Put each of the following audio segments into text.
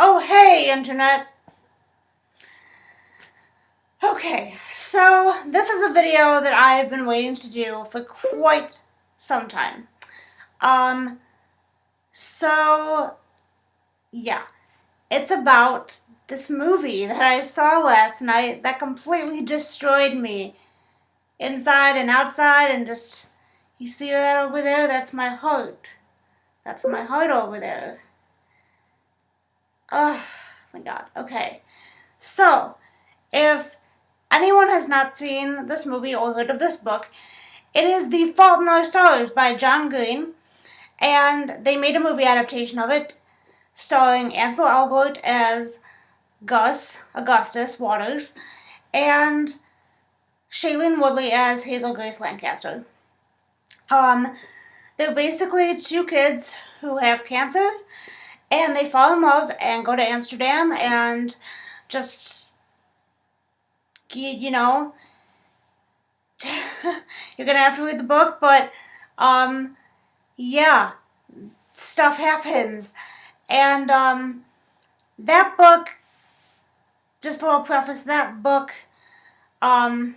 Oh, hey, Internet. Okay, so this is a video that I've been waiting to do for quite some time. Um, so, yeah, it's about this movie that I saw last night that completely destroyed me inside and outside and just, you see that over there? That's my heart. That's my heart over there. Oh, my God. Okay, so, if anyone has not seen this movie or heard of this book, it is The Fault in Our Stars by John Green, and they made a movie adaptation of it starring Ansel Elgort as Augustus Waters, and Shailene Woodley as Hazel Grace Lancaster. They're basically two kids who have cancer, and they fall in love and go to Amsterdam and just, you know, you're gonna have to read the book, but yeah, stuff happens. And that book, just a little preface, um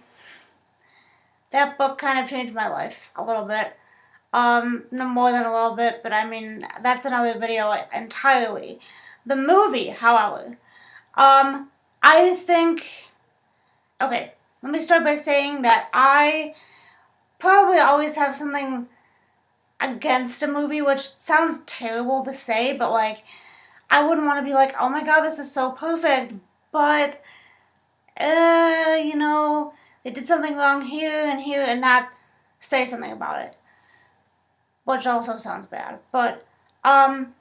that book kind of changed my life a little bit. No more than a little bit, but I mean that's another video entirely. The movie, however, I think, okay, let me start by saying that I probably always have something against a movie, which sounds terrible to say, but like, I wouldn't want to be like, oh my god, this is so perfect, but, they did something wrong here, and not say something about it. Which also sounds bad. But,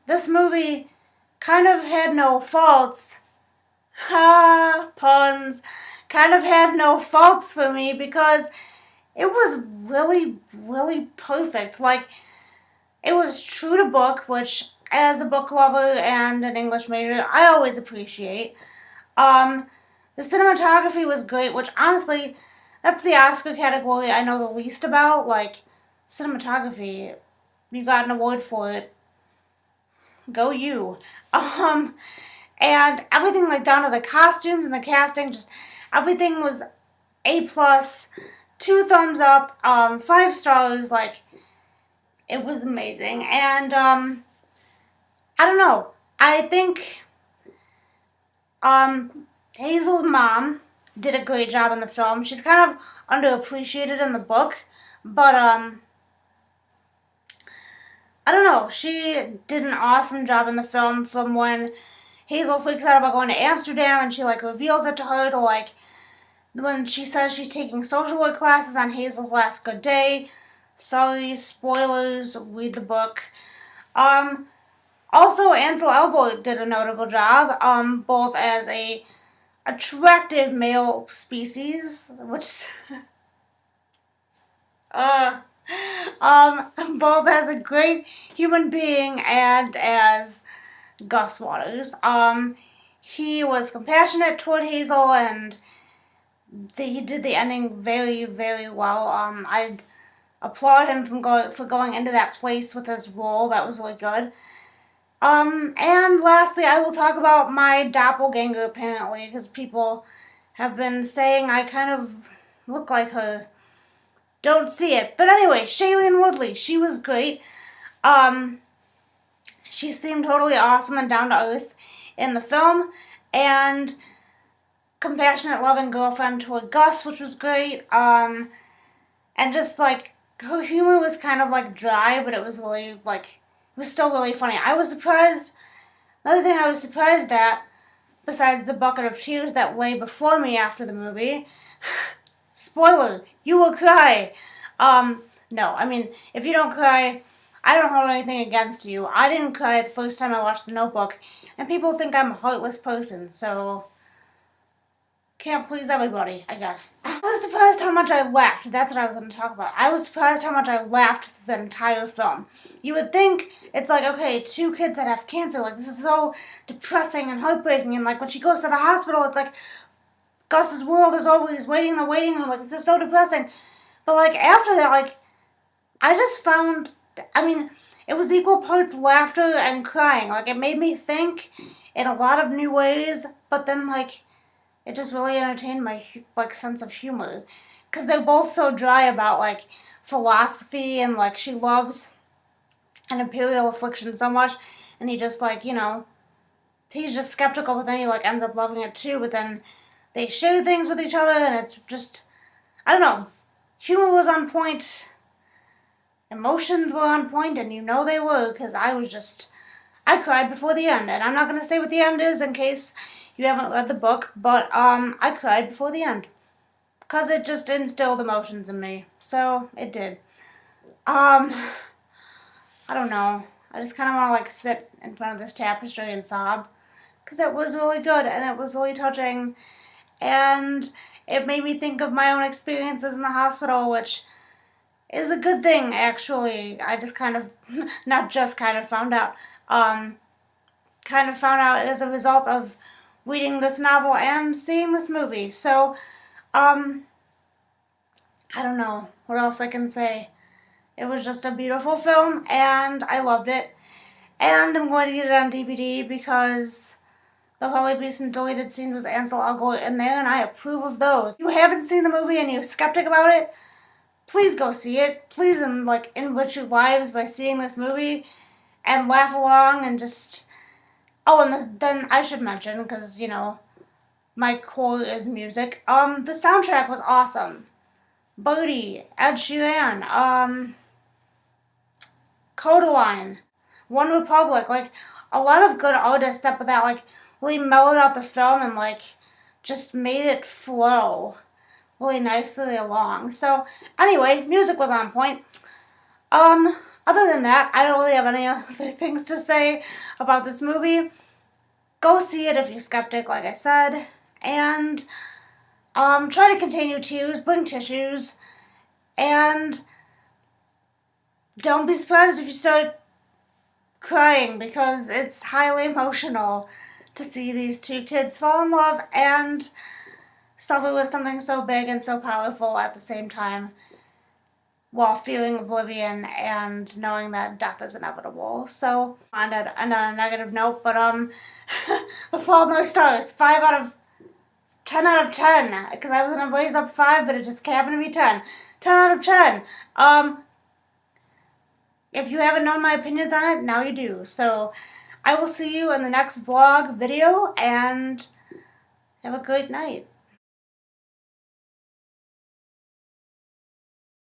this movie kind of had no faults. Ha, puns. Kind of had no faults for me because it was really, really perfect. Like, it was true to book, which, as a book lover and an English major, I always appreciate. The cinematography was great, which honestly, that's the Oscar category I know the least about. Like, cinematography, you got an award for it. Go you. And everything, like, down to the costumes and the casting, just everything was A+, 2 thumbs up, 5 stars, like, it was amazing. And, I don't know, I think, Hazel's mom did a great job in the film. She's kind of underappreciated in the book, but, I don't know, she did an awesome job in the film from when Hazel freaks out about going to Amsterdam and she, like, reveals it to her to, like, when she says she's taking social work classes on Hazel's last good day. Sorry, spoilers, read the book. Also, Ansel Elgort did a notable job, both as a attractive male species, which, both as a great human being and as Gus Waters. He was compassionate toward Hazel, and he did the ending very, very well. I'd applaud him for going into that place with his role. That was really good. And lastly, I will talk about my doppelganger, apparently, because people have been saying I kind of look like her. Don't see it. But anyway, Shailene Woodley, she was great. She seemed totally awesome and down to earth in the film, and compassionate, loving girlfriend toward Gus, which was great. And just, like, her humor was kind of, like, dry, but it was really, like, it was still really funny. I was surprised, another thing I was surprised at, besides the bucket of tears that lay before me after the movie, spoiler, you will cry. No, I mean, if you don't cry, I don't hold anything against you. I didn't cry the first time I watched The Notebook, and people think I'm a heartless person, so can't please everybody, I guess. I was surprised how much I laughed. That's what I was going to talk about. I was surprised how much I laughed the entire film. You would think it's like, okay, 2 kids that have cancer, like, this is so depressing and heartbreaking, and, like, when she goes to the hospital, it's like, Gus's world is over, he's waiting in the waiting room, like, this is so depressing. But, like, after that, like, I just found, I mean, it was equal parts laughter and crying. Like, it made me think, in a lot of new ways, but then, like, it just really entertained my, like, sense of humor. Because they're both so dry about, like, philosophy, and, like, she loves an imperial affliction so much, and he just, like, you know, he's just skeptical, but then he, like, ends up loving it too, but then they share things with each other, and it's just, I don't know, humor was on point, emotions were on point, and you know they were, because I cried before the end, and I'm not going to say what the end is in case you haven't read the book, but I cried before the end, because it just instilled emotions in me, so it did. I don't know, I just kind of want to, like, sit in front of this tapestry and sob, because it was really good, and it was really touching, and it made me think of my own experiences in the hospital, which is a good thing, actually. I just kind of, not just kind of found out, kind of found out as a result of reading this novel and seeing this movie. So, I don't know what else I can say. It was just a beautiful film, and I loved it. And I'm going to get it on DVD because there'll probably be some deleted scenes with Ansel Elgort in there, and I approve of those. If you haven't seen the movie and you're skeptic about it, please go see it. Please, like, enrich your lives by seeing this movie and laugh along and just... Oh, and then I should mention, because, you know, my core is music. The soundtrack was awesome. Birdie, Ed Sheeran, Codaline, One Republic, like, a lot of good artists that like, really mellowed out the film and, like, just made it flow really nicely along. So, anyway, music was on point. Other than that, I don't really have any other things to say about this movie. Go see it if you're skeptic, like I said, and try to contain your tears, bring tissues, and don't be surprised if you start crying, because it's highly emotional to see these two kids fall in love and suffer with something so big and so powerful at the same time, while feeling oblivion and knowing that death is inevitable. So, on a negative note, but The Fault in Our Stars, 10 out of 10, because I was gonna raise up 5, but it just happened to be 10. 10 out of 10. If you haven't known my opinions on it, now you do. So, I will see you in the next vlog video, and have a great night.